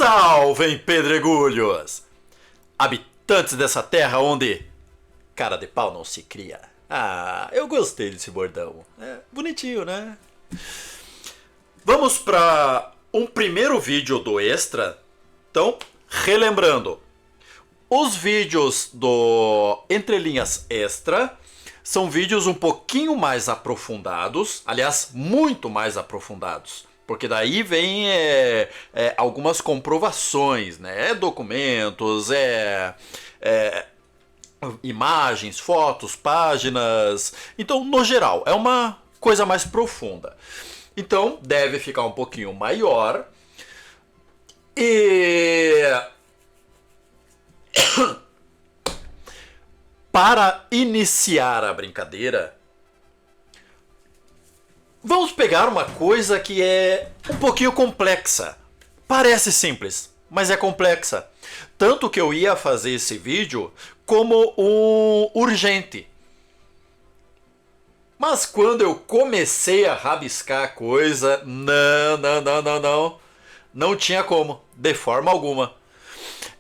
Salvem pedregulhos! Habitantes dessa terra onde cara de pau não se cria. Ah, eu gostei desse bordão. É bonitinho, né? Vamos para um primeiro vídeo do Extra. Então, relembrando, os vídeos do Entre Linhas Extra são vídeos um pouquinho mais aprofundados, aliás, muito mais aprofundados, porque daí vem algumas comprovações, né? Documentos, imagens, fotos, páginas. Então, no geral, é uma coisa mais profunda. Então, deve ficar um pouquinho maior. E para iniciar a brincadeira, vamos pegar uma coisa que é um pouquinho complexa. Parece simples, mas é complexa. Tanto que eu ia fazer esse vídeo como um urgente. Mas quando eu comecei a rabiscar a coisa, não tinha como, de forma alguma.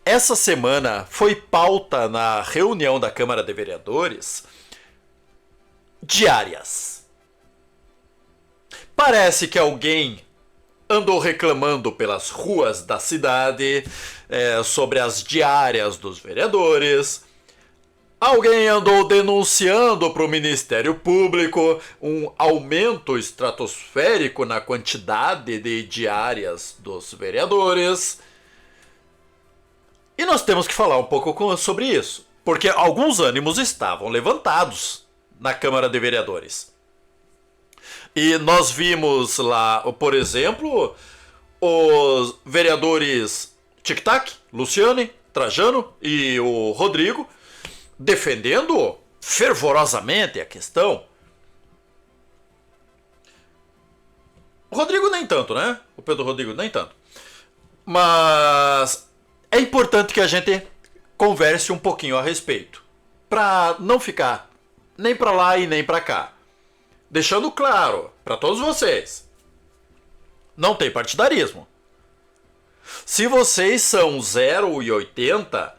Essa semana foi pauta na reunião da Câmara de Vereadores diárias. Parece que alguém andou reclamando pelas ruas da cidade sobre as diárias dos vereadores. Alguém andou denunciando para o Ministério Público um aumento estratosférico na quantidade de diárias dos vereadores. E nós temos que falar um pouco sobre isso, porque alguns ânimos estavam levantados na Câmara de Vereadores. E nós vimos lá, por exemplo, os vereadores Tic Tac, Luciane, Trajano e o Rodrigo defendendo fervorosamente a questão. O Rodrigo nem tanto, né? O Pedro Rodrigo nem tanto. Mas é importante que a gente converse um pouquinho a respeito, para não ficar nem para lá e nem para cá. Deixando claro para todos vocês, não tem partidarismo. Se vocês são 0 e 80,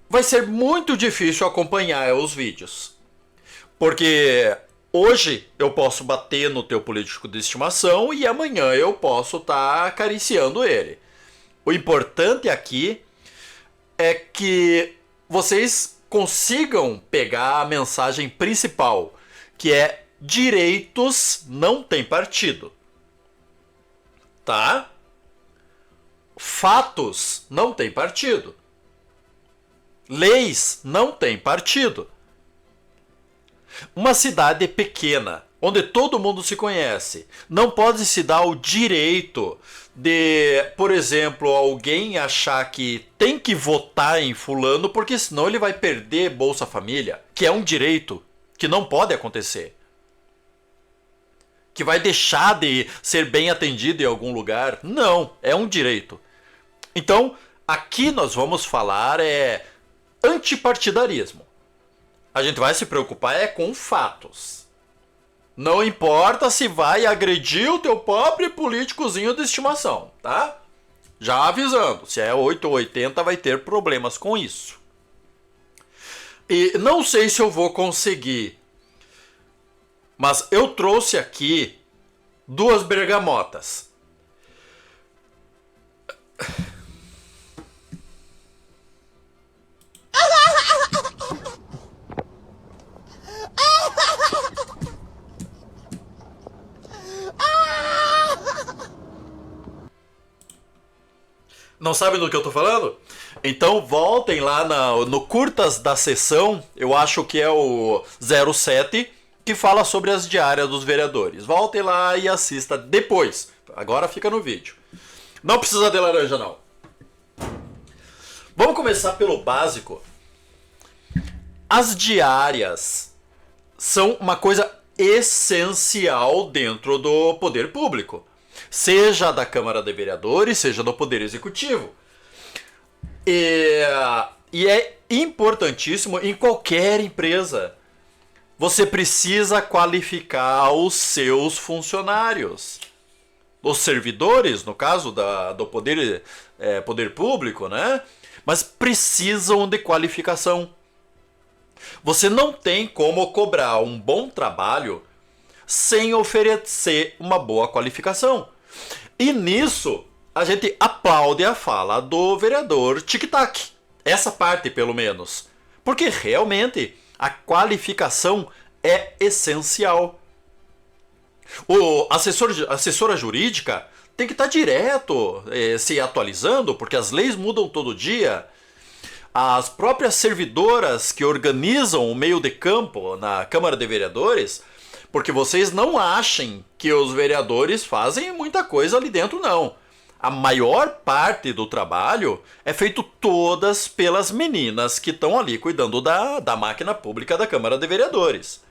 vai ser muito difícil acompanhar os vídeos. Porque hoje eu posso bater no teu político de estimação e amanhã eu posso estar acariciando ele. O importante aqui é que vocês consigam pegar a mensagem principal, que é: direitos não tem partido. Tá? Fatos não tem partido. Leis não tem partido. Uma cidade pequena, onde todo mundo se conhece, não pode se dar o direito de, por exemplo, alguém achar que tem que votar em fulano porque senão ele vai perder Bolsa Família, que é um direito que não pode acontecer, que vai deixar de ser bem atendido em algum lugar. Não, é um direito. Então, aqui nós vamos falar antipartidarismo. A gente vai se preocupar com fatos. Não importa se vai agredir o teu pobre políticozinho de estimação, tá? Já avisando, se é 8 ou 80 vai ter problemas com isso. E não sei se eu vou conseguir, mas eu trouxe aqui 2 bergamotas. Não sabem do que eu tô falando? Então voltem lá no Curtas da Sessão, eu acho que é o 07, que fala sobre as diárias dos vereadores. Voltem lá e assista depois. Agora fica no vídeo. Não precisa de laranja, não. Vamos começar pelo básico. As diárias são uma coisa essencial dentro do poder público. Seja da Câmara de Vereadores, seja do Poder Executivo. E é importantíssimo em qualquer empresa. Você precisa qualificar os seus funcionários. os servidores, no caso do poder público, né? Mas precisam de qualificação. Você não tem como cobrar um bom trabalho sem oferecer uma boa qualificação. E nisso, a gente aplaude a fala do vereador Tic Tac. Essa parte, pelo menos. Porque realmente a qualificação é essencial. A assessora jurídica tem que estar direto se atualizando, porque as leis mudam todo dia. As próprias servidoras que organizam o meio de campo na Câmara de Vereadores, porque vocês não achem que os vereadores fazem muita coisa ali dentro, não. A maior parte do trabalho é feito todas pelas meninas que estão ali cuidando da máquina pública da Câmara de Vereadores.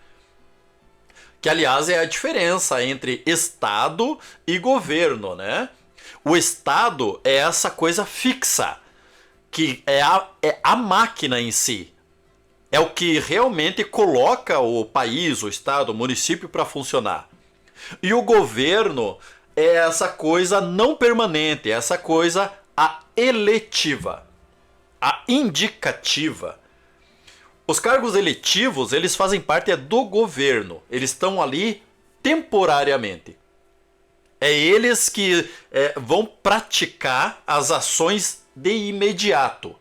Que, aliás, é a diferença entre Estado e governo, né? O Estado é essa coisa fixa, que é a máquina em si. É o que realmente coloca o país, o Estado, o município para funcionar. E o governo é essa coisa não permanente, é essa coisa a eletiva, a indicativa. Os cargos eletivos, eles fazem parte do governo. Eles estão ali temporariamente. É eles que vão praticar as ações de imediato.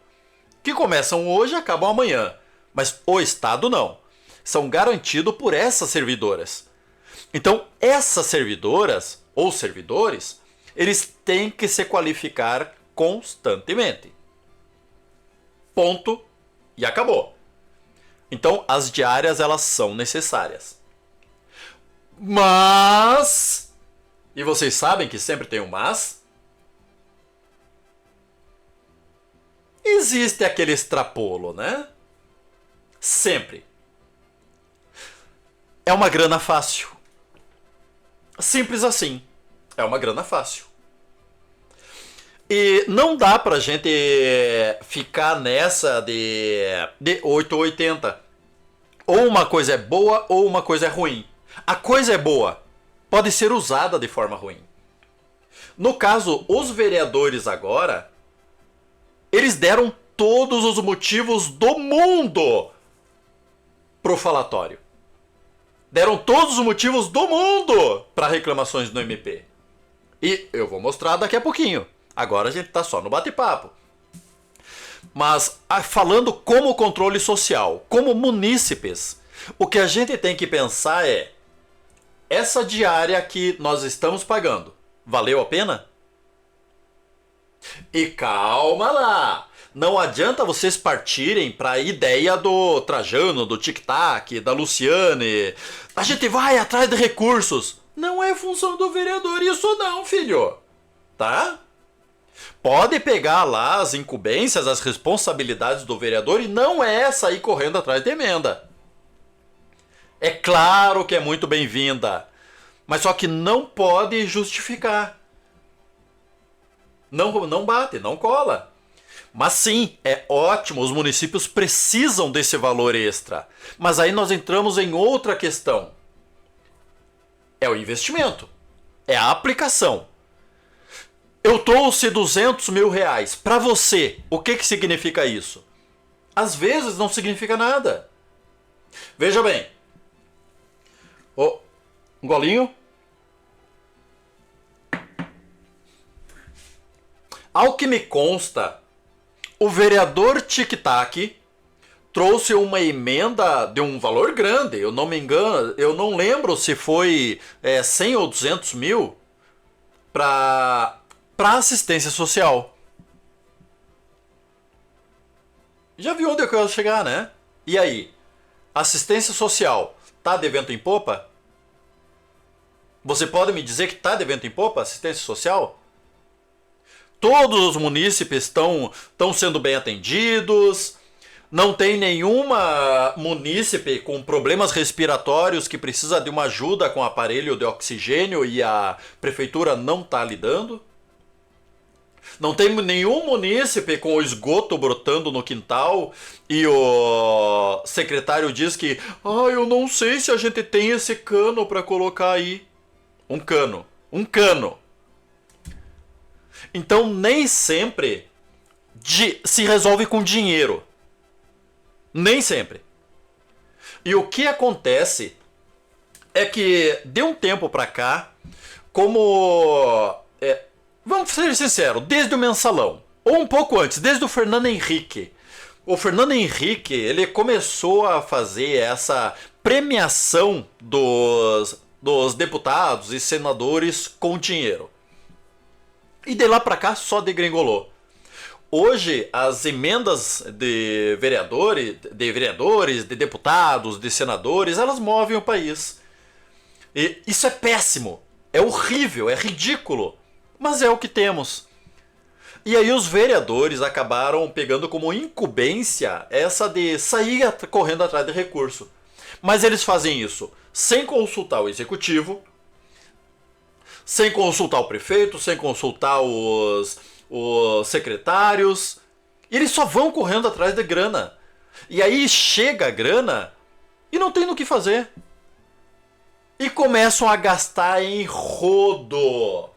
Que começam hoje e acabam amanhã. Mas o Estado não. São garantidos por essas servidoras. Então, essas servidoras ou servidores, eles têm que se qualificar constantemente. Ponto. E acabou. Então, as diárias, elas são necessárias. Mas... E vocês sabem que sempre tem um mas? Existe aquele extrapolo, né? Sempre. É uma grana fácil. Simples assim. É uma grana fácil. E não dá pra gente ficar nessa de 8 ou 80. Ou uma coisa é boa ou uma coisa é ruim. A coisa é boa. Pode ser usada de forma ruim. No caso, os vereadores agora, eles deram todos os motivos do mundo pro falatório. Deram todos os motivos do mundo para reclamações no MP. E eu vou mostrar daqui a pouquinho. Agora a gente tá só no bate-papo. Mas falando como controle social, como munícipes, o que a gente tem que pensar é: essa diária que nós estamos pagando, valeu a pena? E calma lá! Não adianta vocês partirem para a ideia do Trajano, do Tic Tac, da Luciane. A gente vai atrás de recursos. Não é função do vereador isso não, filho. Tá? Pode pegar lá as incumbências, as responsabilidades do vereador e não é sair correndo atrás de emenda. É claro que é muito bem-vinda, mas só que não pode justificar. Não bate, não cola. Mas sim, é ótimo, os municípios precisam desse valor extra. Mas aí nós entramos em outra questão. É o investimento. É a aplicação. Eu trouxe 200 mil reais. Para você, o que significa isso? Às vezes não significa nada. Veja bem. Um golinho. Ao que me consta, o vereador Tic Tac trouxe uma emenda de um valor grande, eu não me engano, eu não lembro se foi 100 ou 200 mil para assistência social. Já viu onde eu quero chegar, né? E aí? Assistência social tá de vento em popa? Você pode me dizer que tá de vento em popa assistência social? Todos os munícipes estão sendo bem atendidos. Não tem nenhuma munícipe com problemas respiratórios que precisa de uma ajuda com aparelho de oxigênio e a prefeitura não está lhe dando. Não tem nenhum munícipe com o esgoto brotando no quintal e o secretário diz que eu não sei se a gente tem esse cano para colocar aí. Um cano. Então nem sempre se resolve com dinheiro. Nem sempre. E o que acontece é que de um tempo pra cá, como... vamos ser sinceros, desde o Mensalão, ou um pouco antes, desde o Fernando Henrique. O Fernando Henrique, ele começou a fazer essa premiação dos deputados e senadores com dinheiro. E de lá pra cá só degringolou. Hoje, as emendas de vereadores, de deputados, de senadores, elas movem o país. E isso é péssimo, é horrível, é ridículo, mas é o que temos. E aí os vereadores acabaram pegando como incumbência essa de sair correndo atrás de recurso. Mas eles fazem isso sem consultar o executivo, sem consultar o prefeito, sem consultar os secretários. E eles só vão correndo atrás de grana. E aí chega a grana e não tem no que fazer. E começam a gastar em rodo.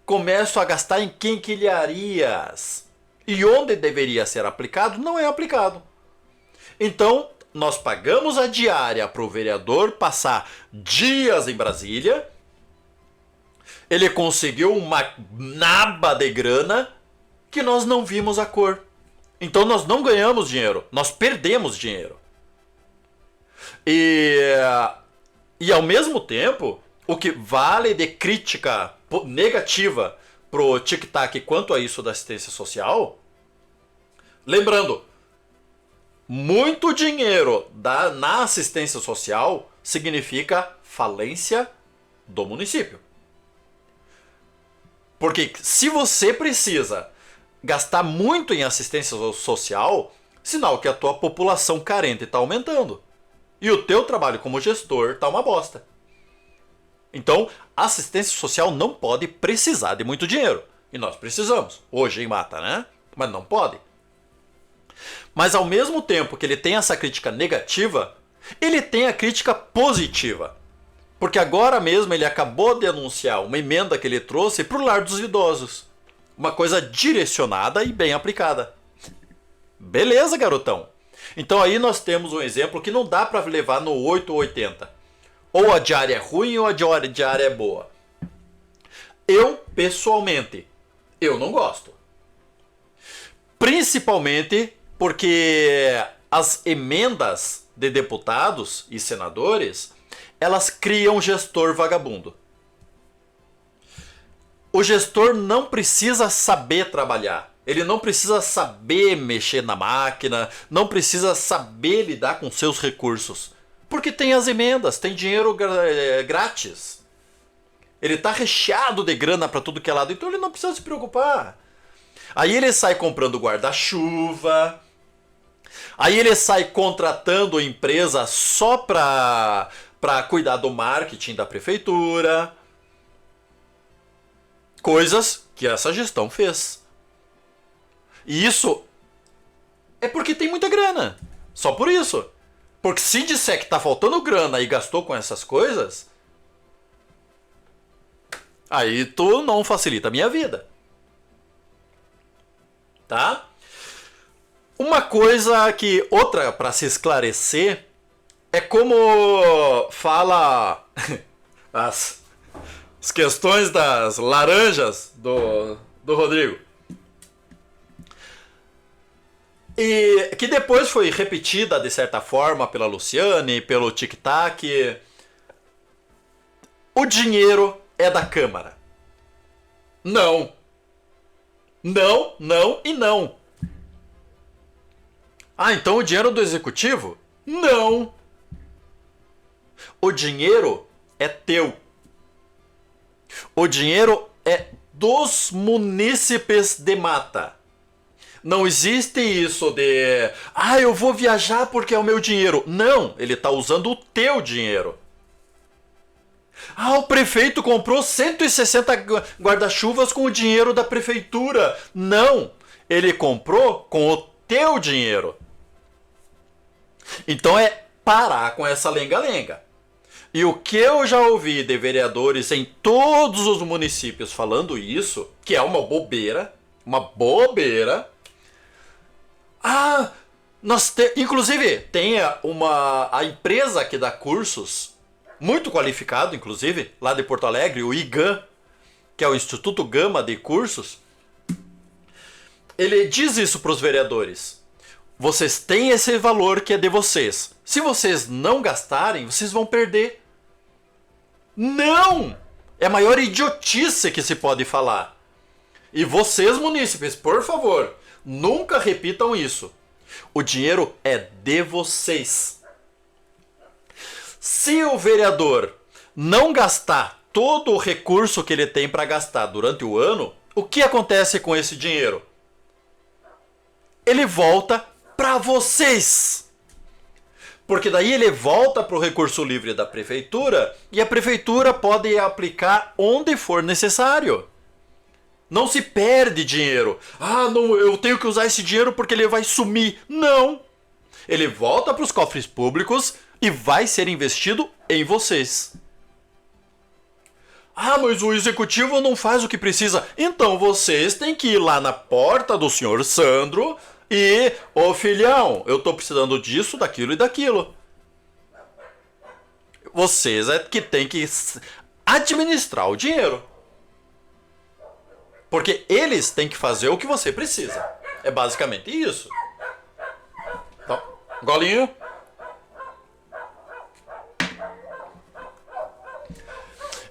Começam a gastar em quinquilharias. E onde deveria ser aplicado, não é aplicado. Então, nós pagamos a diária para o vereador passar dias em Brasília. Ele conseguiu uma naba de grana que nós não vimos a cor. Então nós não ganhamos dinheiro, nós perdemos dinheiro. E ao mesmo tempo, o que vale de crítica negativa pro Tic-Tac quanto a isso da assistência social, lembrando, muito dinheiro na assistência social significa falência do município. Porque se você precisa gastar muito em assistência social, sinal que a tua população carente está aumentando. E o teu trabalho como gestor está uma bosta. Então, a assistência social não pode precisar de muito dinheiro. E nós precisamos. Hoje em Mata, né? Mas não pode. Mas ao mesmo tempo que ele tem essa crítica negativa, ele tem a crítica positiva. Porque agora mesmo ele acabou de anunciar uma emenda que ele trouxe para o lar dos idosos. Uma coisa direcionada e bem aplicada. Beleza, garotão. Então aí nós temos um exemplo que não dá para levar no 8 ou 80. Ou a diária é ruim ou a diária é boa. Eu, pessoalmente, eu não gosto. Principalmente porque as emendas de deputados e senadores, elas criam gestor vagabundo. O gestor não precisa saber trabalhar. Ele não precisa saber mexer na máquina, não precisa saber lidar com seus recursos. Porque tem as emendas, tem dinheiro grátis. Ele está recheado de grana para tudo que é lado, então ele não precisa se preocupar. Aí ele sai comprando guarda-chuva. Aí ele sai contratando empresa só para cuidar do marketing da prefeitura. Coisas que essa gestão fez. E isso é porque tem muita grana. Só por isso. Porque se disser que tá faltando grana e gastou com essas coisas, aí tu não facilita a minha vida. Tá? Uma coisa que... Outra para se esclarecer é como fala as questões das laranjas do Rodrigo. E que depois foi repetida de certa forma pela Luciane, pelo Tic-Tac. O dinheiro é da Câmara. Não. Não, não e não. Ah, então o dinheiro do Executivo? Não. O dinheiro é teu. O dinheiro é dos munícipes de Mata. Não existe isso de... Ah, eu vou viajar porque é o meu dinheiro. Não, ele está usando o teu dinheiro. Ah, o prefeito comprou 160 guarda-chuvas com o dinheiro da prefeitura. Não, ele comprou com o teu dinheiro. Então é parar com essa lenga-lenga. E o que eu já ouvi de vereadores em todos os municípios falando isso, que é uma bobeira, uma bobeira. Ah, inclusive tem a empresa que dá cursos, muito qualificado inclusive, lá de Porto Alegre, o IGAM, que é o Instituto Gama de Cursos. Ele diz isso para os vereadores. Vocês têm esse valor que é de vocês. Se vocês não gastarem, vocês vão perder. Não! É a maior idiotice que se pode falar. E vocês, munícipes, por favor, nunca repitam isso. O dinheiro é de vocês. Se o vereador não gastar todo o recurso que ele tem para gastar durante o ano, o que acontece com esse dinheiro? Ele volta para vocês. Porque daí ele volta para o recurso livre da prefeitura e a prefeitura pode aplicar onde for necessário. Não se perde dinheiro. Ah, não, eu tenho que usar esse dinheiro porque ele vai sumir. Não. Ele volta para os cofres públicos e vai ser investido em vocês. Ah, mas o executivo não faz o que precisa. Então vocês têm que ir lá na porta do senhor Sandro e, ô filhão, eu tô precisando disso, daquilo e daquilo. Vocês é que tem que administrar o dinheiro. Porque eles têm que fazer o que você precisa. É basicamente isso. Então, golinho.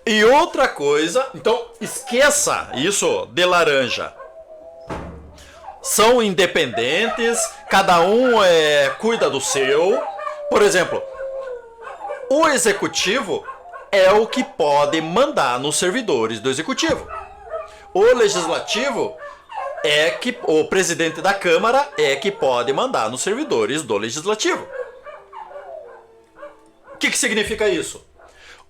E outra coisa, então esqueça isso de laranja. São independentes, cada um cuida do seu. Por exemplo, o executivo é o que pode mandar nos servidores do executivo. O legislativo é que o presidente da Câmara é que pode mandar nos servidores do legislativo. O que significa isso?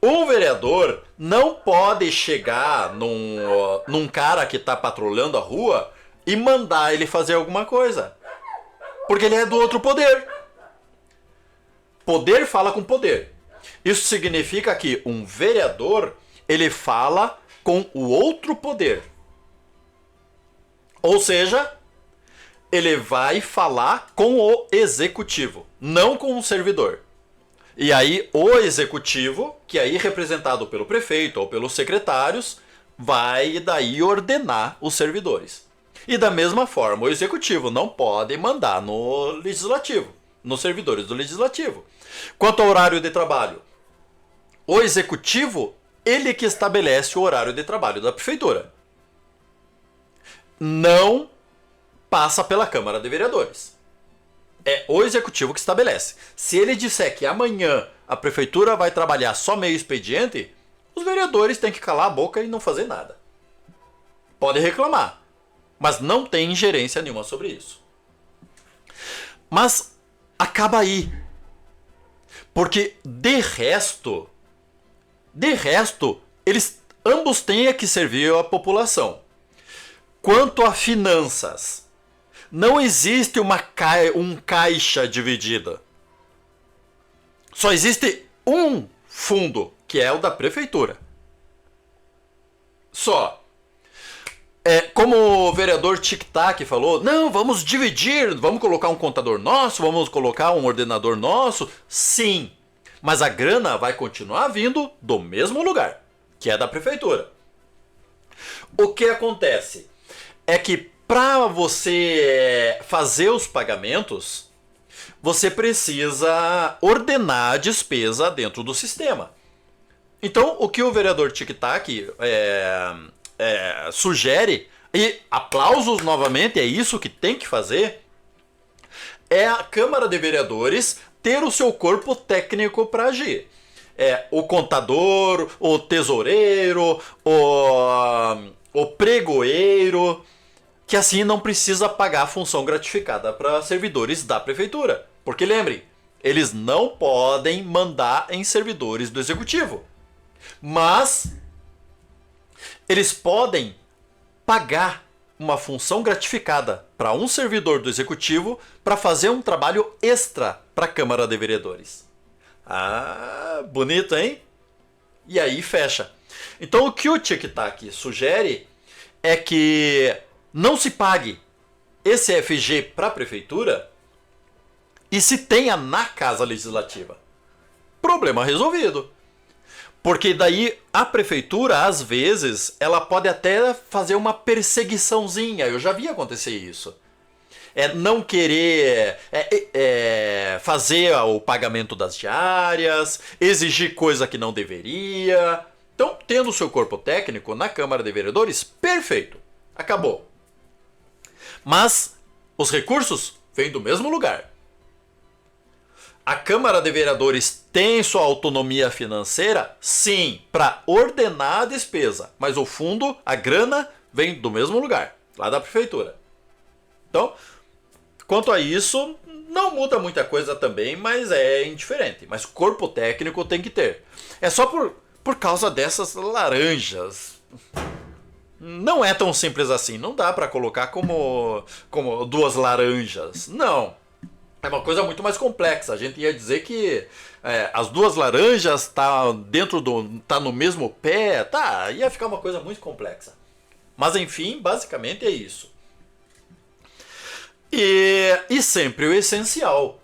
Um vereador não pode chegar num cara que está patrulhando a rua e mandar ele fazer alguma coisa. Porque ele é do outro poder. Poder fala com poder. Isso significa que um vereador, ele fala com o outro poder. Ou seja, ele vai falar com o executivo, não com o servidor. E aí o executivo, que aí representado pelo prefeito ou pelos secretários, vai daí ordenar os servidores. E da mesma forma, o executivo não pode mandar no legislativo, nos servidores do legislativo. Quanto ao horário de trabalho, o executivo, ele que estabelece o horário de trabalho da prefeitura. Não passa pela Câmara de Vereadores. É o executivo que estabelece. Se ele disser que amanhã a prefeitura vai trabalhar só meio expediente, os vereadores têm que calar a boca e não fazer nada. Pode reclamar, mas não tem ingerência nenhuma sobre isso. Mas acaba aí. Porque de resto, eles ambos têm que servir a população. Quanto a finanças, não existe um caixa dividida. Só existe um fundo, que é o da prefeitura. Só. Como o vereador Tic Tac falou, não, vamos dividir, vamos colocar um contador nosso, vamos colocar um ordenador nosso. Sim, mas a grana vai continuar vindo do mesmo lugar, que é da prefeitura. O que acontece é que para você fazer os pagamentos, você precisa ordenar a despesa dentro do sistema. Então, o que o vereador Tic Tac sugere, e aplausos novamente, é isso que tem que fazer, é a Câmara de Vereadores ter o seu corpo técnico para agir. O contador, o tesoureiro, o pregoeiro, que assim não precisa pagar função gratificada para servidores da prefeitura. Porque lembrem, eles não podem mandar em servidores do executivo. Mas eles podem pagar uma função gratificada para um servidor do executivo para fazer um trabalho extra para a Câmara de Vereadores. Ah, bonito, hein? E aí fecha. Então o que o Tic-Tac sugere é que não se pague esse FG para a prefeitura e se tenha na Casa Legislativa. Problema resolvido. Porque daí a prefeitura, às vezes, ela pode até fazer uma perseguiçãozinha. Eu já vi acontecer isso. Não querer fazer o pagamento das diárias, exigir coisa que não deveria. Então, tendo o seu corpo técnico na Câmara de Vereadores, perfeito. Acabou. Mas os recursos vêm do mesmo lugar. A Câmara de Vereadores tem sua autonomia financeira? Sim, para ordenar a despesa. Mas o fundo, a grana, vem do mesmo lugar, lá da prefeitura. Então, quanto a isso, não muda muita coisa também, mas é indiferente. Mas corpo técnico tem que ter. É só por causa dessas laranjas. Não é tão simples assim. Não dá para colocar como duas laranjas. Não. É uma coisa muito mais complexa. A gente ia dizer que as duas laranjas tá no mesmo pé. Tá, ia ficar uma coisa muito complexa. Mas enfim, basicamente é isso. E sempre o essencial.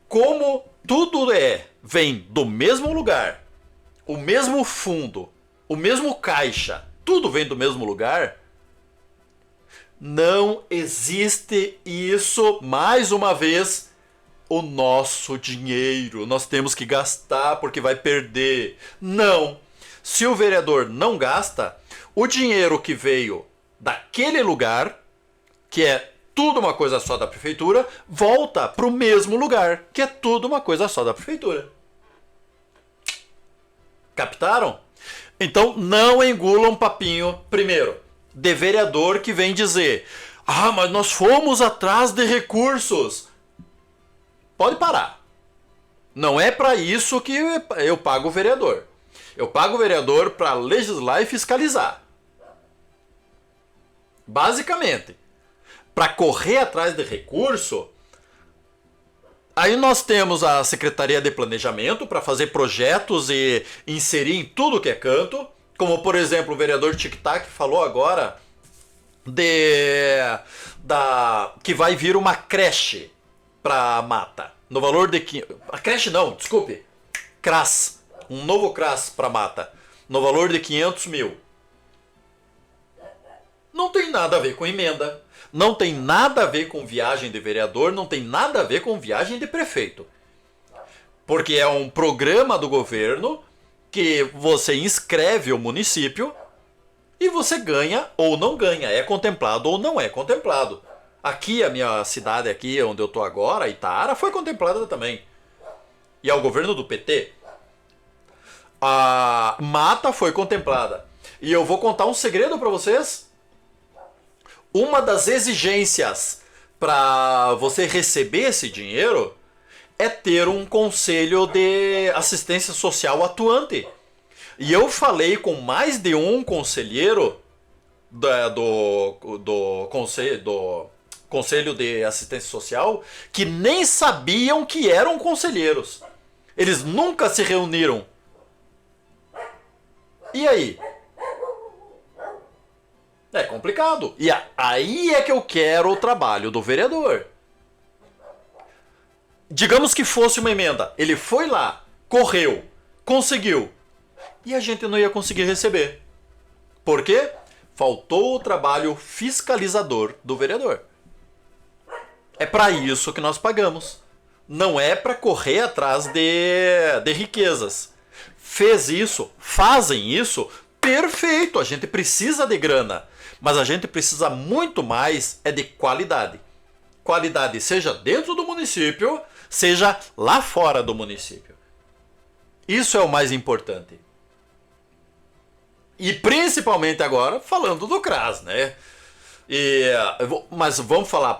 Como tudo vem do mesmo lugar, o mesmo fundo, o mesmo caixa, tudo vem do mesmo lugar, não existe isso, mais uma vez, o nosso dinheiro. Nós temos que gastar porque vai perder. Não. Se o vereador não gasta, o dinheiro que veio daquele lugar, que é tudo uma coisa só da prefeitura, volta para o mesmo lugar, que é tudo uma coisa só da prefeitura. Captaram? Então não engulam papinho primeiro de vereador que vem dizer: ah, mas nós fomos atrás de recursos. Pode parar. Não é para isso que eu pago o vereador. Eu pago o vereador para legislar e fiscalizar. Basicamente. Para correr atrás de recurso, aí nós temos a Secretaria de Planejamento para fazer projetos e inserir em tudo que é canto. Como, por exemplo, o vereador Tic-Tac falou agora que vai vir uma creche para Mata. No valor de... A creche não, desculpe. CRAS. Um novo CRAS para Mata. No valor de 500 mil. Não tem nada a ver com emenda. Não tem nada a ver com viagem de vereador. Não tem nada a ver com viagem de prefeito. Porque é um programa do governo que você inscreve o município e você ganha ou não ganha, é contemplado ou não é contemplado. Aqui, a minha cidade aqui, onde eu tô agora, Itaara, foi contemplada também. E é o governo do PT. A Mata foi contemplada. E eu vou contar um segredo para vocês. Uma das exigências para você receber esse dinheiro é ter um conselho de assistência social atuante. E eu falei com mais de um conselheiro do Conselho de Assistência Social que nem sabiam que eram conselheiros. Eles nunca se reuniram. E aí? É complicado. E aí é que eu quero o trabalho do vereador. Digamos que fosse uma emenda. Ele foi lá, correu, conseguiu. E a gente não ia conseguir receber. Por quê? Faltou o trabalho fiscalizador do vereador. É para isso que nós pagamos. Não é para correr atrás de riquezas. Fez isso, fazem isso, perfeito. A gente precisa de grana. Mas a gente precisa muito mais de qualidade. Qualidade seja dentro do município, seja lá fora do município. Isso é o mais importante. E principalmente agora falando do CRAS, né? Mas vamos falar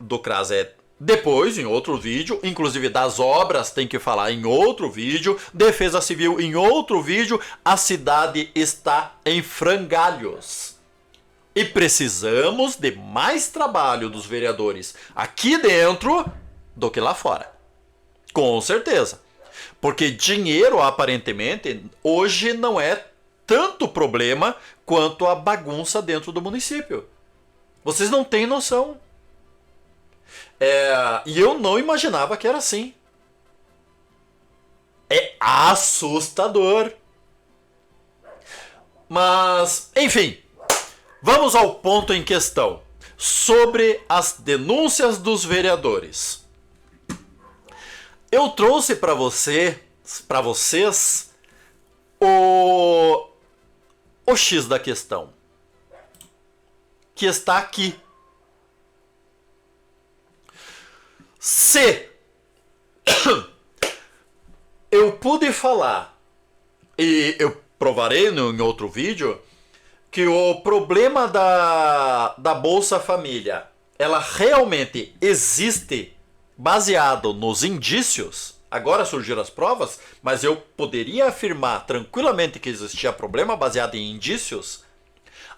do CRAS depois, em outro vídeo. Inclusive das obras tem que falar em outro vídeo. Defesa Civil em outro vídeo. A cidade está em frangalhos. E precisamos de mais trabalho dos vereadores aqui dentro do que lá fora. Com certeza. Porque dinheiro, aparentemente, hoje não é tanto problema quanto a bagunça dentro do município. Vocês não têm noção. E eu não imaginava que era assim. É assustador. Mas, enfim, vamos ao ponto em questão. Sobre as denúncias dos vereadores. Eu trouxe para vocês o X da questão, que está aqui. Se eu pude falar, e eu provarei em outro vídeo, que o problema da Bolsa Família, ela realmente existe baseado nos indícios. Agora surgiram as provas, mas eu poderia afirmar tranquilamente que existia problema baseado em indícios.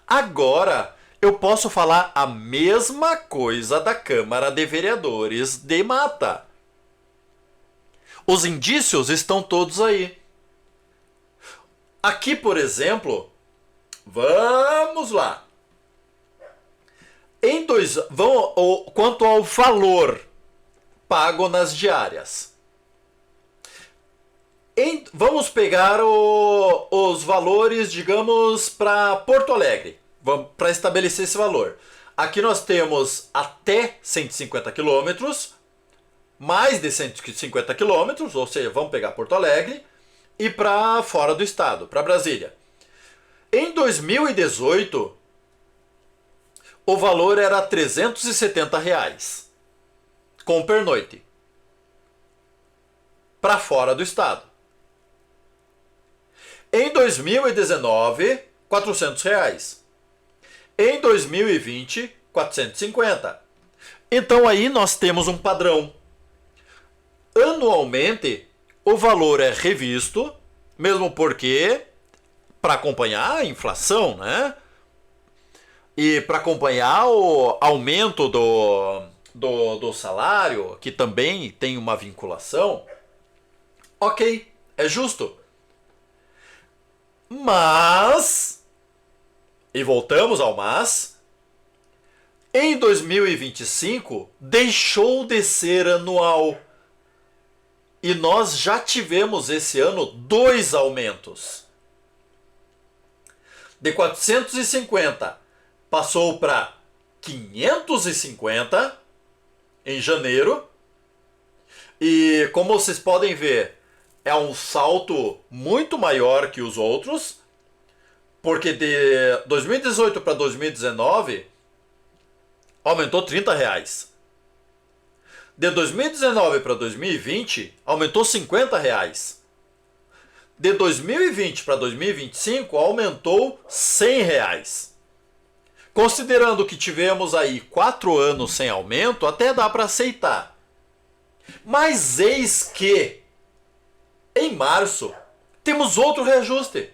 Agora eu posso falar a mesma coisa da Câmara de Vereadores de Mata. Os indícios estão todos aí. Aqui, por exemplo, vamos lá. Quanto ao valor pago nas diárias. Vamos pegar os valores, digamos, para Porto Alegre. Para estabelecer esse valor. Aqui nós temos até 150 quilômetros, mais de 150 quilômetros, ou seja, vamos pegar Porto Alegre, e para fora do estado, para Brasília. Em 2018, o valor era R$ 370 reais, com pernoite, para fora do estado. Em 2019, R$ 400 reais. Em 2020, 450. Então aí nós temos um padrão. Anualmente, o valor é revisto, mesmo porque para acompanhar a inflação, né? E para acompanhar o aumento do salário, que também tem uma vinculação, ok, é justo. Mas, e voltamos ao mas, em 2025 deixou de ser anual. E nós já tivemos esse ano 2 aumentos. De 450 passou para 550 em janeiro. E como vocês podem ver, é um salto muito maior que os outros, porque de 2018 para 2019 aumentou 30 reais. De 2019 para 2020 aumentou 50 reais. De 2020 para 2025 aumentou 100 reais. Considerando que tivemos aí 4 anos sem aumento, até dá para aceitar. Mas eis que em março temos outro reajuste.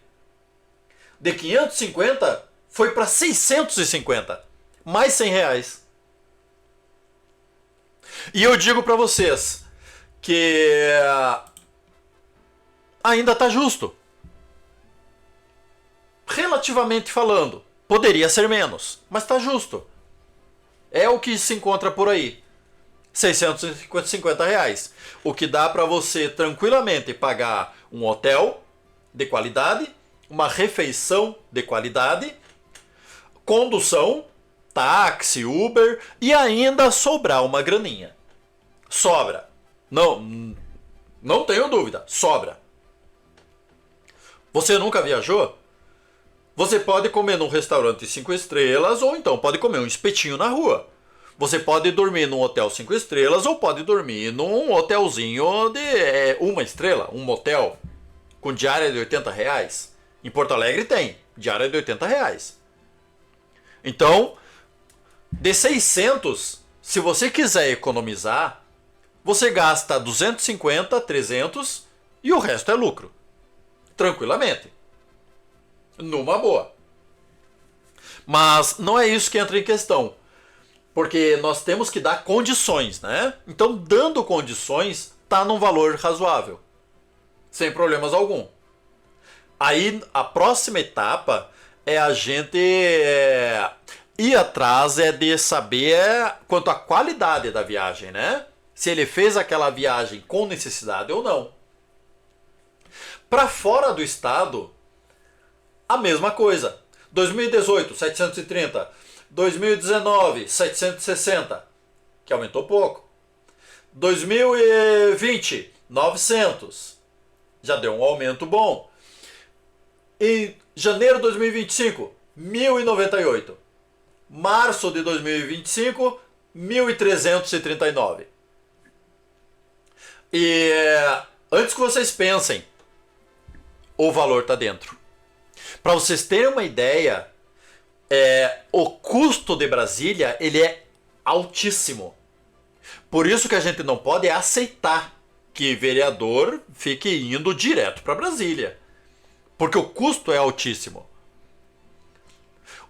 De 550 foi para 650, mais 100 reais. E eu digo para vocês que ainda está justo. Relativamente falando, poderia ser menos, mas está justo. É o que se encontra por aí. 650 reais. O que dá para você tranquilamente pagar um hotel de qualidade, uma refeição de qualidade, condução, táxi, Uber e ainda sobrar uma graninha. Sobra. Não tenho dúvida. Sobra. Você nunca viajou? Você pode comer num restaurante 5 estrelas ou então pode comer um espetinho na rua. Você pode dormir num hotel 5 estrelas ou pode dormir num hotelzinho de 1 estrela, um motel, com diária de 80 reais. Em Porto Alegre tem diária de 80 reais. Então, de 600, se você quiser economizar, você gasta 250, 300 e o resto é lucro. Tranquilamente. Numa boa. Mas não é isso que entra em questão. Porque nós temos que dar condições, né? Então, dando condições, tá num valor razoável. sem problemas algum. Aí a próxima etapa é a gente ir atrás de saber quanto à qualidade da viagem, né? Se ele fez aquela viagem com necessidade ou não. Para fora do estado, a mesma coisa. 2018, 730. 2019, 760, que aumentou pouco. 2020, 900. Já deu um aumento bom. Em janeiro de 2025, 1098. Março de 2025, 1339. E antes que vocês pensem, o valor está dentro. Para vocês terem uma ideia, o custo de Brasília ele é altíssimo. Por isso que a gente não pode aceitar que vereador fique indo direto para Brasília. Porque o custo é altíssimo.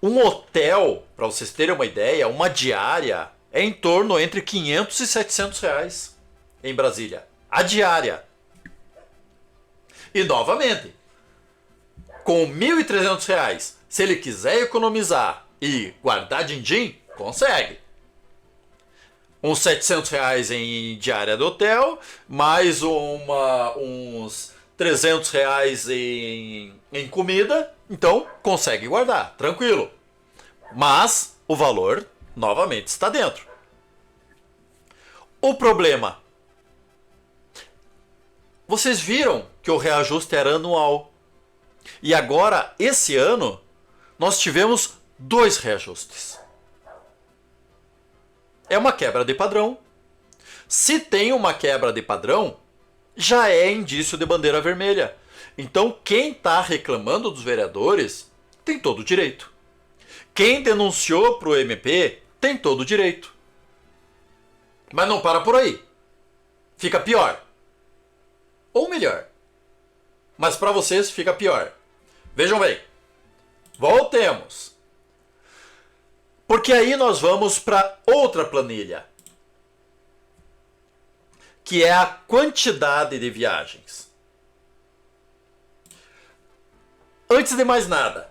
Um hotel, para vocês terem uma ideia, uma diária é em torno entre 500 e 700 reais em Brasília. A diária. E novamente, com 1.300 reais, se ele quiser economizar e guardar din-din, consegue. Uns 700 reais em diária do hotel, mais uns 300 reais em comida, então consegue guardar, tranquilo. Mas o valor, novamente, está dentro. O problema, vocês viram que o reajuste era anual. E agora, esse ano, nós tivemos 2 reajustes. É uma quebra de padrão. Se tem uma quebra de padrão, já é indício de bandeira vermelha. Então, quem está reclamando dos vereadores tem todo o direito. Quem denunciou para o MP tem todo o direito. Mas não para por aí. Fica pior. Ou melhor. Mas para vocês fica pior. Vejam bem. Voltemos. Porque aí nós vamos para outra planilha. Que é a quantidade de viagens. Antes de mais nada,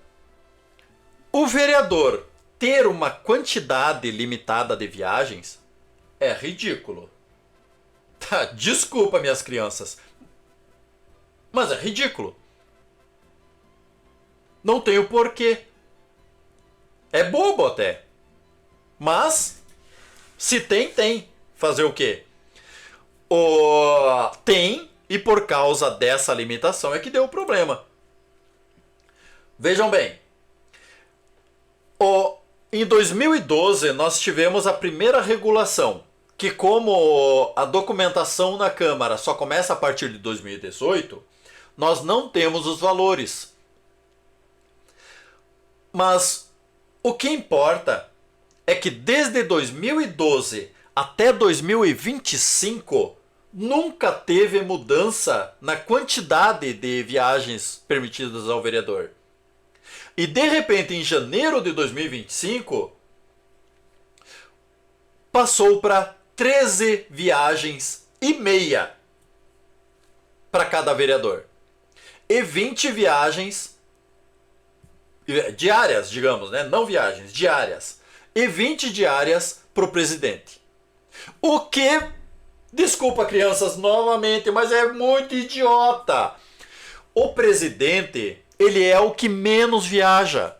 o vereador ter uma quantidade limitada de viagens é ridículo. Tá, desculpa, minhas crianças. Mas é ridículo. Não tem o porquê. É bobo até. Mas, se tem, tem. Fazer o quê? Tem, e por causa dessa limitação é que deu o problema. Vejam bem. Em 2012, nós tivemos a primeira regulação, que como a documentação na Câmara só começa a partir de 2018, nós não temos os valores. Mas o que importa é que desde 2012 até 2025 nunca teve mudança na quantidade de viagens permitidas ao vereador. E de repente, em janeiro de 2025, passou para 13 viagens e meia para cada vereador. E 20 viagens diárias, digamos, né? Não viagens, diárias. E 20 diárias para o presidente. O que, desculpa crianças novamente, mas é muito idiota. O presidente, ele é o que menos viaja.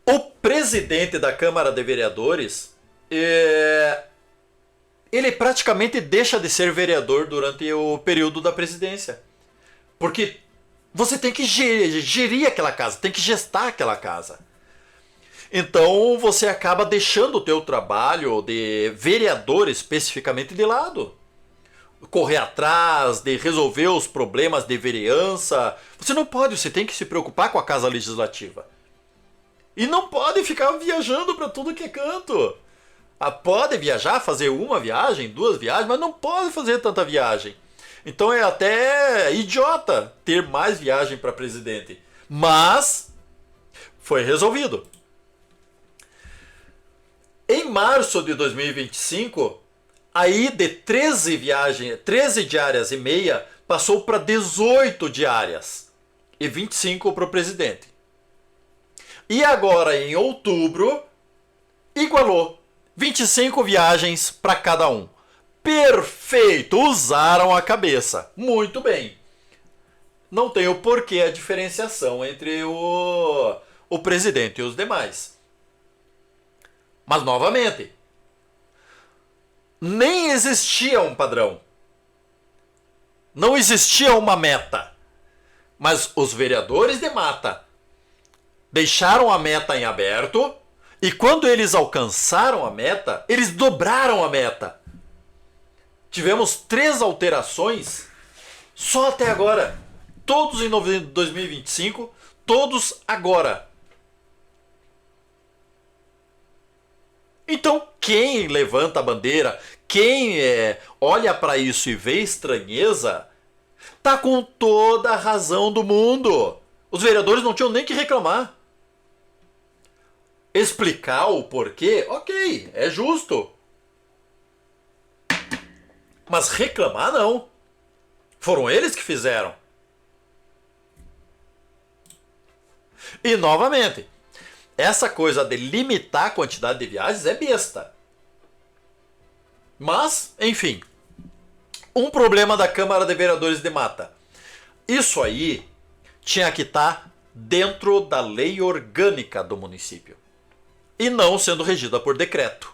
O presidente da Câmara de Vereadores, ele praticamente deixa de ser vereador durante o período da presidência. Porque você tem que gerir aquela casa, tem que gestar aquela casa. Então você acaba deixando o teu trabalho de vereador especificamente de lado. Correr atrás, de resolver os problemas de vereança. Você não pode, você tem que se preocupar com a casa legislativa. E não pode ficar viajando para tudo que é canto. Pode viajar, fazer uma viagem, 2 viagens, mas não pode fazer tanta viagem. Então é até idiota ter mais viagem para presidente. Mas foi resolvido. Em março de 2025, Aí de 13 diárias e meia, passou para 18 diárias e 25 para o presidente. E agora em outubro, igualou 25 viagens para cada um. Perfeito, usaram a cabeça. Muito bem. Não tem o porquê a diferenciação entre o presidente e os demais. Mas novamente, nem existia um padrão. Não existia uma meta. Mas os vereadores de mata deixaram a meta em aberto e quando eles alcançaram a meta, eles dobraram a meta. Tivemos 3 alterações só até agora. Todos em 2025, todos agora. Então, quem levanta a bandeira, quem olha para isso e vê estranheza, tá com toda a razão do mundo. Os vereadores não tinham nem que reclamar. Explicar o porquê, ok, é justo. Mas reclamar não. Foram eles que fizeram. E novamente, essa coisa de limitar a quantidade de viagens é besta. Mas, enfim, um problema da Câmara de Vereadores de Mata. Isso aí tinha que estar dentro da lei orgânica do município. E não sendo regida por decreto.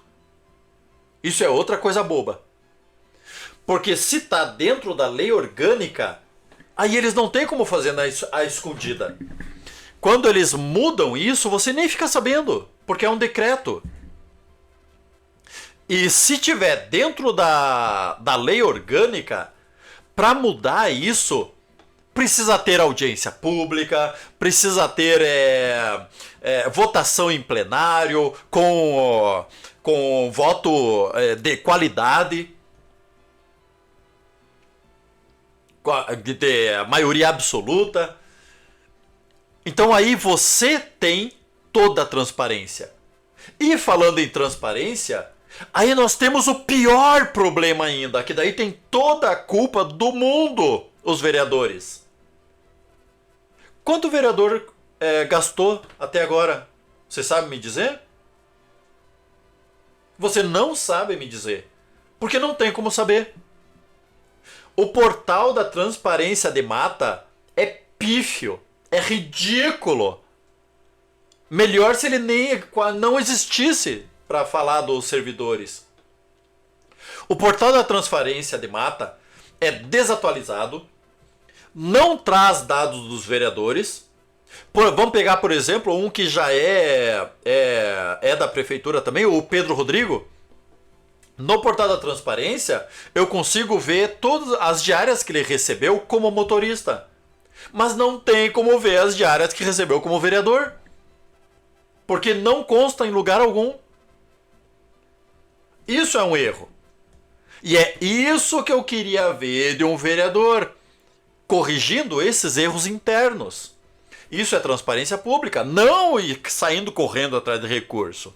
Isso é outra coisa boba. Porque se está dentro da lei orgânica, aí eles não têm como fazer a escondida. Quando eles mudam isso, você nem fica sabendo, porque é um decreto. E se tiver dentro da lei orgânica, para mudar isso, precisa ter audiência pública, precisa ter votação em plenário, com voto de qualidade, de maioria absoluta. Então aí você tem toda a transparência. E falando em transparência, aí nós temos o pior problema ainda, que daí tem toda a culpa do mundo, os vereadores. Quanto o vereador gastou até agora? Você sabe me dizer? Você não sabe me dizer, porque não tem como saber. O portal da transparência de Mata é pífio. É ridículo. Melhor se ele nem não existisse para falar dos servidores. O portal da transparência de Mata é desatualizado, não traz dados dos vereadores. Vamos pegar, por exemplo, um que já é da prefeitura também, o Pedro Rodrigo. No portal da transparência, eu consigo ver todas as diárias que ele recebeu como motorista. Mas não tem como ver as diárias que recebeu como vereador. Porque não consta em lugar algum. Isso é um erro. E é isso que eu queria ver de um vereador. Corrigindo esses erros internos. Isso é transparência pública. Não ir saindo correndo atrás de recurso.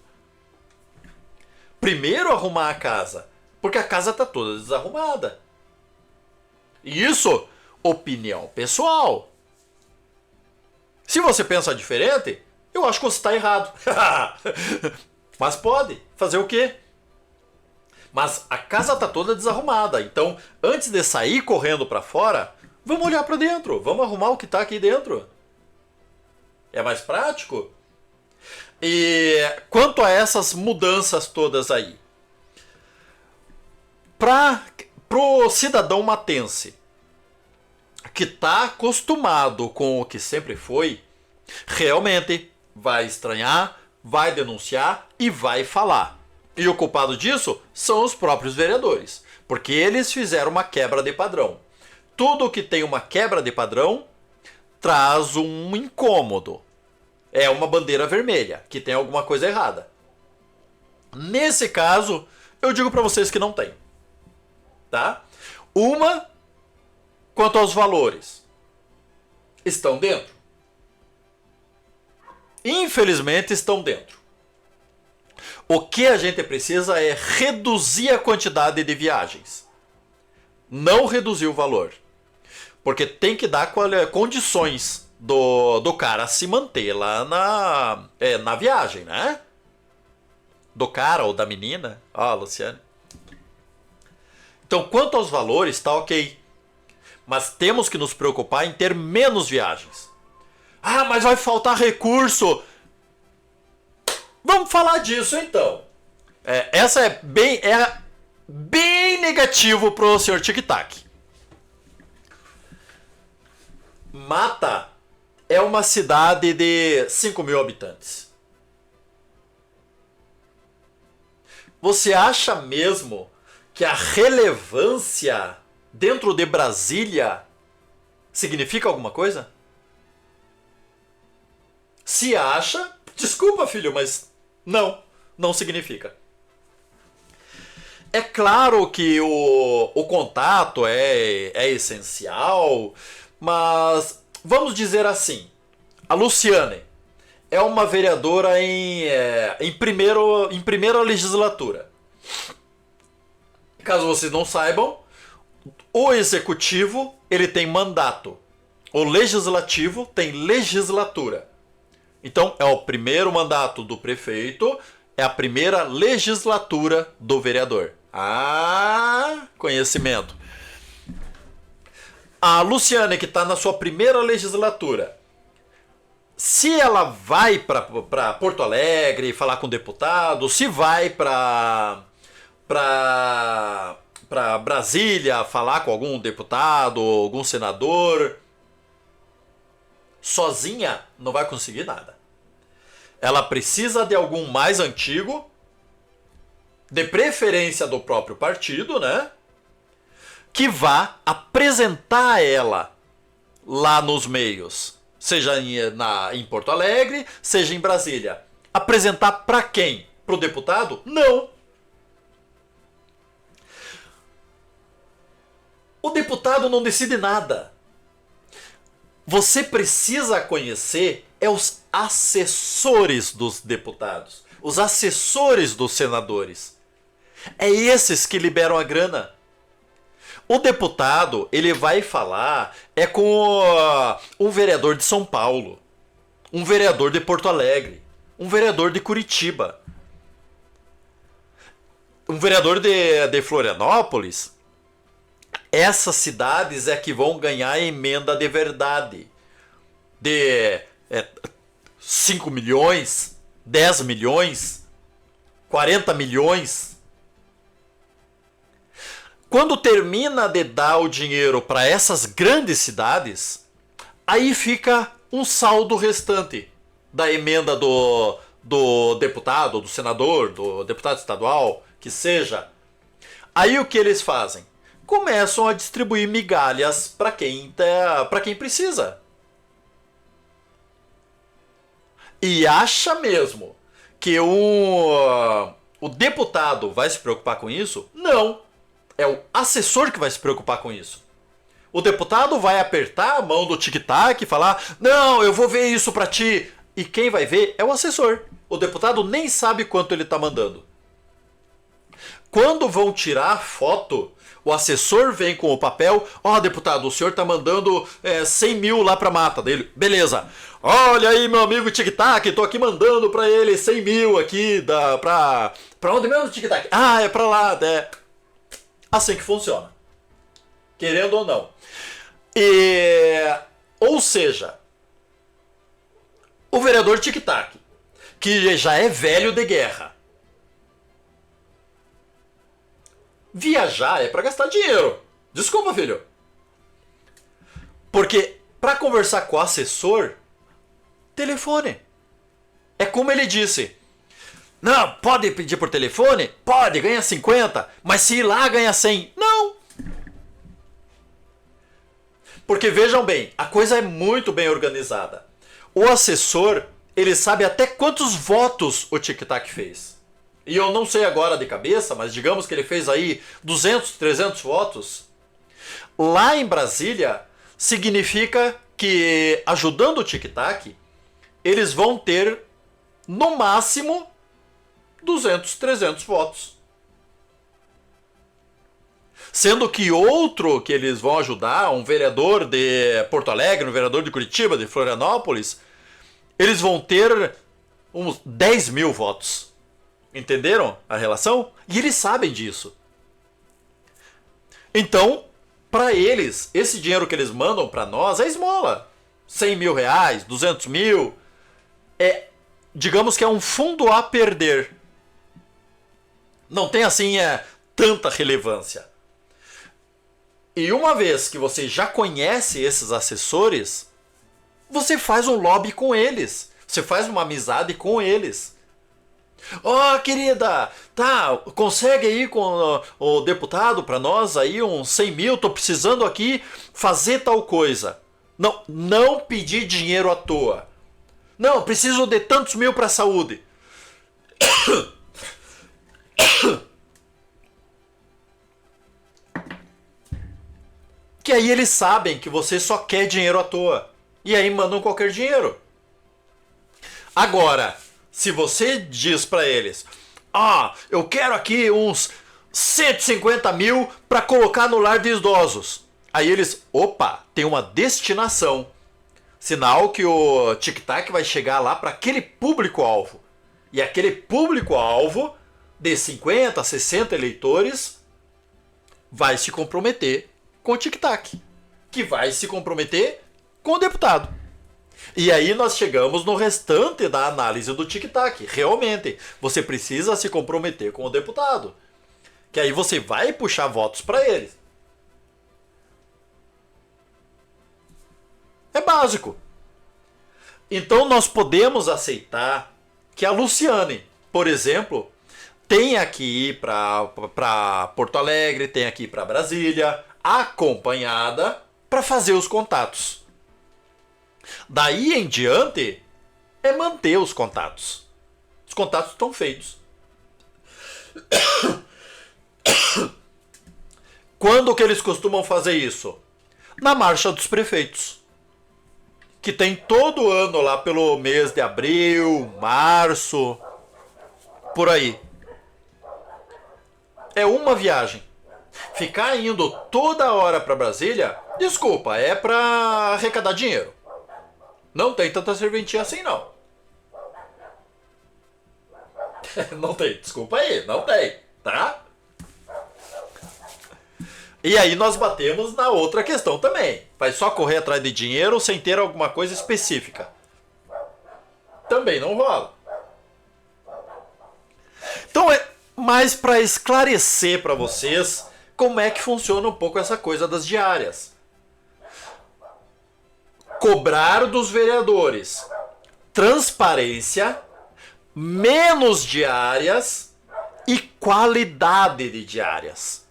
Primeiro arrumar a casa. Porque a casa está toda desarrumada. E isso... opinião pessoal. Se você pensa diferente, eu acho que você está errado. Mas pode. Fazer o quê? Mas a casa está toda desarrumada. Então, antes de sair correndo para fora, vamos olhar para dentro. Vamos arrumar o que está aqui dentro. É mais prático. E quanto a essas mudanças todas aí, pro cidadão matense que está acostumado com o que sempre foi, realmente vai estranhar, vai denunciar e vai falar. E o culpado disso são os próprios vereadores, porque eles fizeram uma quebra de padrão. Tudo que tem uma quebra de padrão traz um incômodo. É uma bandeira vermelha, que tem alguma coisa errada. Nesse caso, eu digo para vocês que não tem. Tá? Uma, quanto aos valores, estão dentro. Infelizmente estão dentro. O que a gente precisa é reduzir a quantidade de viagens. Não reduzir o valor. Porque tem que dar condições do cara se manter lá na viagem, né? Do cara ou da menina. Ó, Luciane. Então, quanto aos valores, tá ok. Mas temos que nos preocupar em ter menos viagens. Ah, mas vai faltar recurso. Vamos falar disso então. Essa é bem negativo pro senhor Tic Tac. Mata é uma cidade de 5 mil habitantes. Você acha mesmo que a relevância dentro de Brasília significa alguma coisa? Se acha, desculpa, filho, mas não significa. É claro que o contato é essencial, mas vamos dizer assim, a Luciane é uma vereadora em primeira legislatura. Caso vocês não saibam, o executivo ele tem mandato, o legislativo tem legislatura. Então é o primeiro mandato do prefeito, é a primeira legislatura do vereador. Ah, conhecimento. A Luciane, que está na sua primeira legislatura, se ela vai para Porto Alegre falar com o deputado, se vai para Brasília falar com algum deputado, algum senador, sozinha não vai conseguir nada. Ela precisa de algum mais antigo, de preferência do próprio partido, né? Que vá apresentar ela lá nos meios, seja em Porto Alegre, seja em Brasília. Apresentar para quem? Para o deputado? Não. O deputado não decide nada. Você precisa conhecer os assessores dos deputados, os assessores dos senadores. É esses que liberam a grana. O deputado, ele vai falar com um vereador de São Paulo, um vereador de Porto Alegre, um vereador de Curitiba, um vereador de Florianópolis. Essas cidades é que vão ganhar a emenda de verdade. De 5 milhões, 10 milhões, 40 milhões. Quando termina de dar o dinheiro para essas grandes cidades, aí fica um saldo restante da emenda do deputado, do senador, do deputado estadual, que seja. Aí o que eles fazem? Começam a distribuir migalhas para quem precisa. E acha mesmo que o deputado vai se preocupar com isso? Não. É o assessor que vai se preocupar com isso. O deputado vai apertar a mão do tic-tac e falar: não, eu vou ver isso para ti. E quem vai ver é o assessor. O deputado nem sabe quanto ele está mandando. Quando vão tirar a foto, o assessor vem com o papel: ó, deputado, o senhor está mandando 100 mil lá para mata dele. Beleza. Olha aí, meu amigo tic-tac, tô aqui mandando para ele 100 mil aqui pra onde mesmo, tic-tac? Ah, é para lá, Assim que funciona. Querendo ou não. Ou seja, o vereador tic-tac, que já é velho de guerra, viajar é para gastar dinheiro. Desculpa, filho. Porque para conversar com o assessor, telefone. É como ele disse. Não, pode pedir por telefone? Pode, ganha 50. Mas se ir lá, ganha 100. Não. Porque vejam bem, a coisa é muito bem organizada. O assessor, ele sabe até quantos votos o tic-tac fez. E eu não sei agora de cabeça, mas digamos que ele fez aí 200, 300 votos. Lá em Brasília, significa que, ajudando o tic-tac, eles vão ter, no máximo, 200, 300 votos. Sendo que outro que eles vão ajudar, um vereador de Porto Alegre, um vereador de Curitiba, de Florianópolis, eles vão ter uns 10 mil votos. Entenderam a relação? E eles sabem disso. Então, para eles, esse dinheiro que eles mandam para nós é esmola. 100 mil reais, 200 mil. Digamos que é um fundo a perder. Não tem assim tanta relevância. E uma vez que você já conhece esses assessores, você faz um lobby com eles. Você faz uma amizade com eles. Ó, querida, tá, consegue aí com o deputado para nós aí uns 100 mil, tô precisando aqui fazer tal coisa. Não pedir dinheiro à toa. Não, preciso de tantos mil para a saúde. Que aí eles sabem que você só quer dinheiro à toa. E aí mandam qualquer dinheiro. Agora, se você diz para eles, eu quero aqui uns 150 mil para colocar no lar de idosos. Aí eles, tem uma destinação. Sinal que o tic-tac vai chegar lá para aquele público-alvo. E aquele público-alvo de 50, 60 eleitores vai se comprometer com o tic-tac, que vai se comprometer com o deputado. E aí nós chegamos no restante da análise do tic-tac. Realmente, você precisa se comprometer com o deputado, que aí você vai puxar votos para ele. É básico. Então nós podemos aceitar que a Luciane, por exemplo, tenha que ir para Porto Alegre, tenha que ir para Brasília, acompanhada para fazer os contatos. Daí em diante é manter os contatos. Os contatos estão feitos. Quando que eles costumam fazer isso? Na Marcha dos Prefeitos, que tem todo ano lá pelo mês de abril, março, por aí. É uma viagem. Ficar indo toda hora para Brasília, desculpa, é para arrecadar dinheiro. Não tem tanta serventia assim, não. Não tem, desculpa aí, não tem, tá? E aí nós batemos na outra questão também. Vai só correr atrás de dinheiro sem ter alguma coisa específica. Também não rola. Então é mais para esclarecer para vocês como é que funciona um pouco essa coisa das diárias. Cobrar dos vereadores transparência, menos diárias e qualidade de diárias.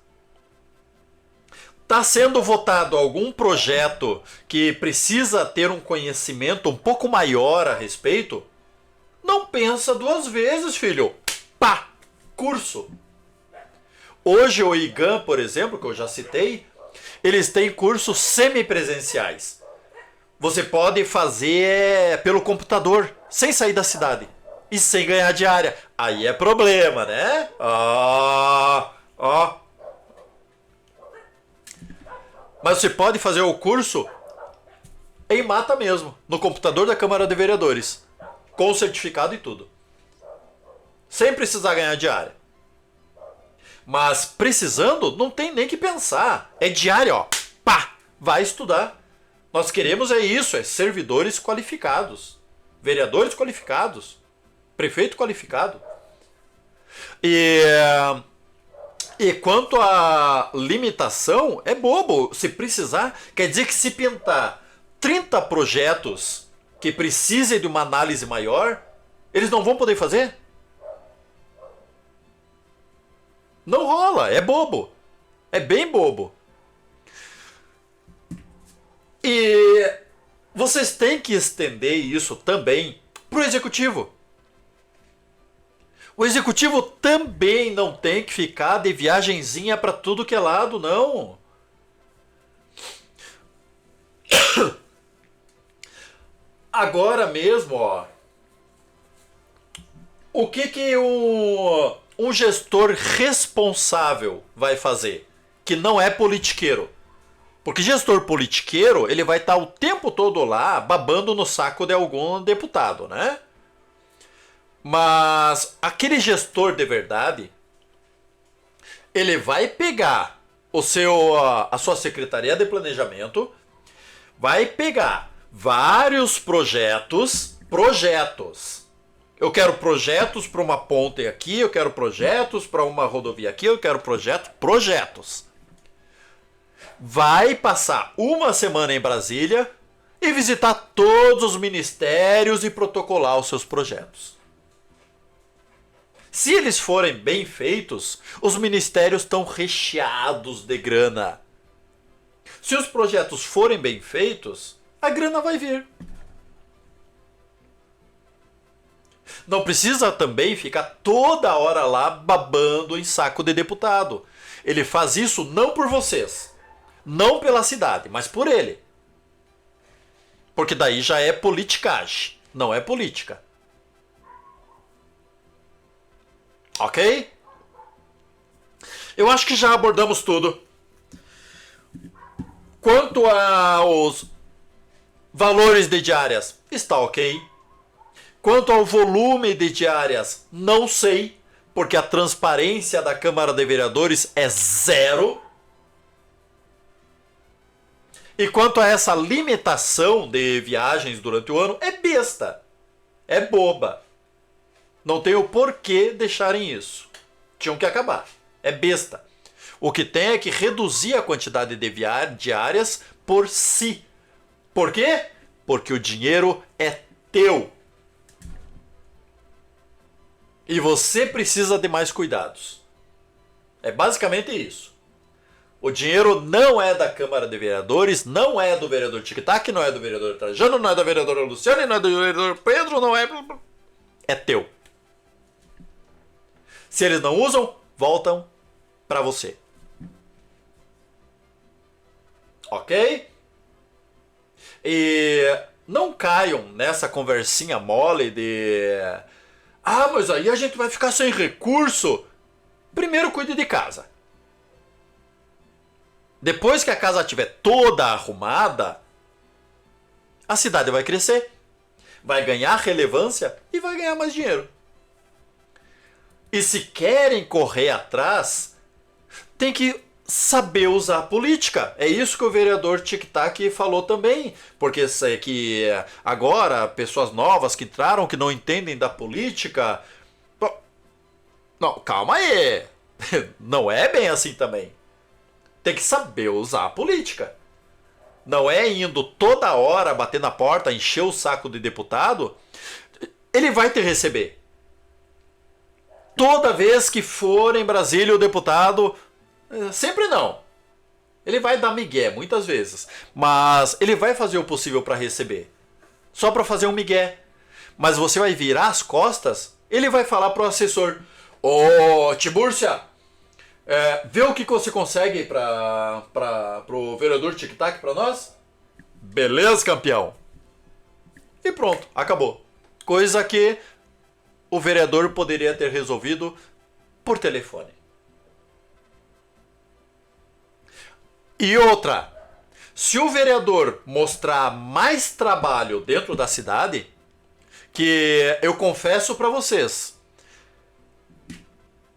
Está sendo votado algum projeto que precisa ter um conhecimento um pouco maior a respeito? Não pensa duas vezes, filho. Pá! Curso. Hoje o IGAM, por exemplo, que eu já citei, eles têm cursos semipresenciais. Você pode fazer pelo computador, sem sair da cidade. E sem ganhar diária. Aí é problema, né? Mas você pode fazer o curso em mata mesmo, no computador da Câmara de Vereadores. Com certificado e tudo. Sem precisar ganhar diária. Mas precisando, não tem nem que pensar. É diária, ó. Pá! Vai estudar. Nós queremos isso, servidores qualificados. Vereadores qualificados. Prefeito qualificado. E quanto à limitação, é bobo. Se precisar, quer dizer que se pintar 30 projetos que precisem de uma análise maior, eles não vão poder fazer? Não rola, é bobo. É bem bobo. E vocês têm que estender isso também para o executivo. O executivo também não tem que ficar de viagenzinha para tudo que é lado, não. Agora mesmo, ó, O que um gestor responsável vai fazer? Que não é politiqueiro. Porque gestor politiqueiro, ele vai estar o tempo todo lá babando no saco de algum deputado, né? Mas aquele gestor de verdade, ele vai pegar a sua secretaria de planejamento, vai pegar vários projetos. Eu quero projetos para uma ponte aqui, eu quero projetos para uma rodovia aqui, eu quero projetos. Vai passar uma semana em Brasília e visitar todos os ministérios e protocolar os seus projetos. Se eles forem bem feitos, os ministérios estão recheados de grana. Se os projetos forem bem feitos, a grana vai vir. Não precisa também ficar toda hora lá babando em saco de deputado. Ele faz isso não por vocês, não pela cidade, mas por ele. Porque daí já é politicagem, não é política. Ok? Eu acho que já abordamos tudo. Quanto aos valores de diárias, está ok. Quanto ao volume de diárias, não sei, porque a transparência da Câmara de Vereadores é zero. E quanto a essa limitação de viagens durante o ano, é besta, é boba. Não tem o porquê deixarem isso. Tinham que acabar. É besta. O que tem é que reduzir a quantidade de diárias por si. Por quê? Porque o dinheiro é teu. E você precisa de mais cuidados. É basicamente isso. O dinheiro não é da Câmara de Vereadores, não é do vereador Tic-Tac, não é do vereador Trajano, não é da vereadora Luciane, não é do vereador Pedro, não é... É teu. Se eles não usam, voltam para você. Ok? E não caiam nessa conversinha mole de... Ah, mas aí a gente vai ficar sem recurso. Primeiro cuide de casa. Depois que a casa estiver toda arrumada, a cidade vai crescer, vai ganhar relevância e vai ganhar mais dinheiro. E se querem correr atrás, tem que saber usar a política. É isso que o vereador Tic-Tac falou também. Porque sei que agora, pessoas novas que entraram, que não entendem da política... Não, calma aí. Não é bem assim também. Tem que saber usar a política. Não é indo toda hora bater na porta, encher o saco de deputado. Ele vai te receber. Toda vez que for em Brasília o deputado... Sempre não. Ele vai dar migué, muitas vezes. Mas ele vai fazer o possível para receber. Só para fazer um migué. Mas você vai virar as costas, ele vai falar pro assessor: Ô, Tibúrcia, vê o que você consegue pro vereador Tic-Tac para nós? Beleza, campeão. E pronto, acabou. Coisa que o vereador poderia ter resolvido por telefone. E outra, se o vereador mostrar mais trabalho dentro da cidade, que eu confesso para vocês,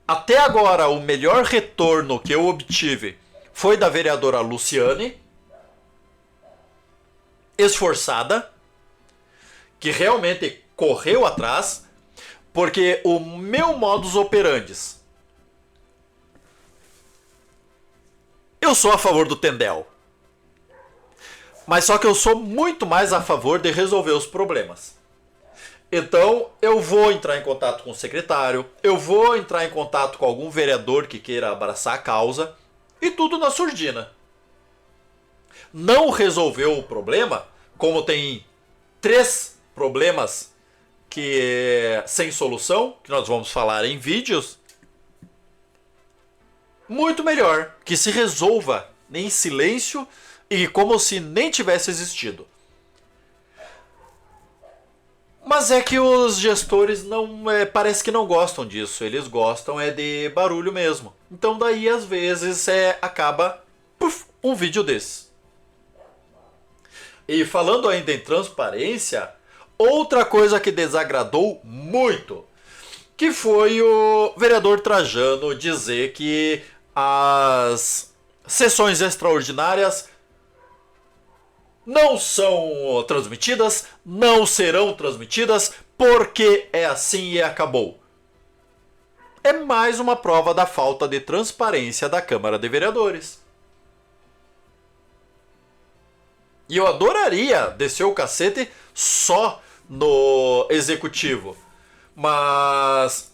até agora o melhor retorno que eu obtive foi da vereadora Luciane, esforçada, que realmente correu atrás, porque o meu modus operandi, eu sou a favor do Tendel. Mas só que eu sou muito mais a favor de resolver os problemas. Então eu vou entrar em contato com o secretário, eu vou entrar em contato com algum vereador que queira abraçar a causa, e tudo na surdina. Não resolveu o problema, como tem 3 problemas sem solução, que nós vamos falar em vídeos, muito melhor que se resolva em silêncio e como se nem tivesse existido. Mas é que os gestores não parece que não gostam disso. Eles gostam de barulho mesmo. Então daí às vezes acaba um vídeo desse. E falando ainda em transparência, outra coisa que desagradou muito, que foi o vereador Trajano dizer que as sessões extraordinárias não são transmitidas, não serão transmitidas, porque é assim e acabou. É mais uma prova da falta de transparência da Câmara de Vereadores. E eu adoraria descer o cacete só no executivo. Mas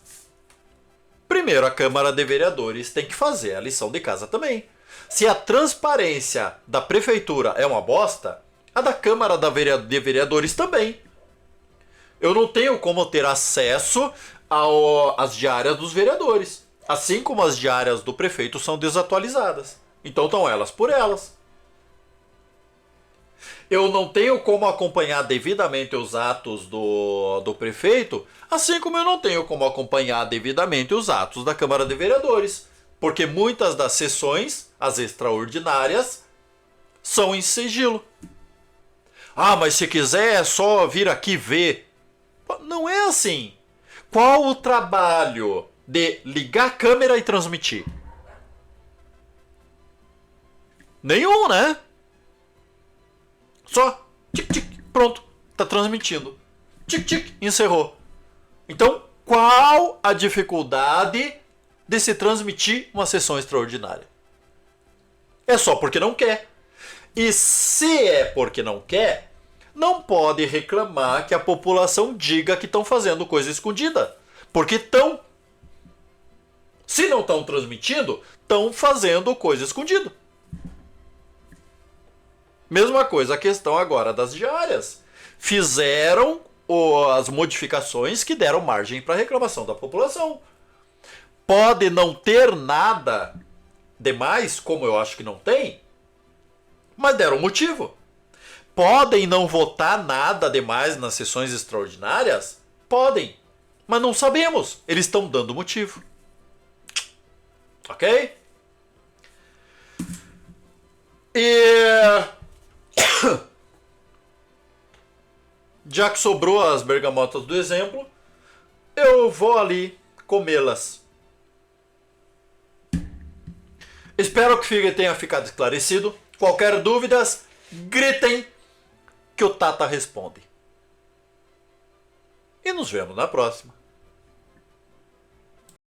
primeiro a Câmara de Vereadores tem que fazer a lição de casa também. Se a transparência da prefeitura é uma bosta, a da Câmara de Vereadores também. Eu não tenho como ter acesso às diárias dos vereadores. Assim como as diárias do prefeito são desatualizadas. Então estão elas por elas. Eu não tenho como acompanhar devidamente os atos do prefeito, assim como eu não tenho como acompanhar devidamente os atos da Câmara de Vereadores. Porque muitas das sessões, as extraordinárias, são em sigilo. Ah, mas se quiser é só vir aqui ver. Não é assim. Qual o trabalho de ligar a câmera e transmitir? Nenhum, né? Só tic tic, pronto, tá transmitindo. Tic tic, encerrou. Então, qual a dificuldade de se transmitir uma sessão extraordinária? É só porque não quer. E se é porque não quer, não pode reclamar que a população diga que estão fazendo coisa escondida. Porque estão. Se não estão transmitindo, estão fazendo coisa escondida. Mesma coisa a questão agora das diárias. Fizeram as modificações que deram margem para reclamação da população. Pode não ter nada demais, como eu acho que não tem, mas deram motivo. Podem não votar nada demais nas sessões extraordinárias? Podem, mas não sabemos. Eles estão dando motivo. Ok? E já que sobrou as bergamotas do exemplo, eu vou ali comê-las. Espero que tenha ficado esclarecido. Qualquer dúvidas, gritem que o Tata responde. E nos vemos na próxima.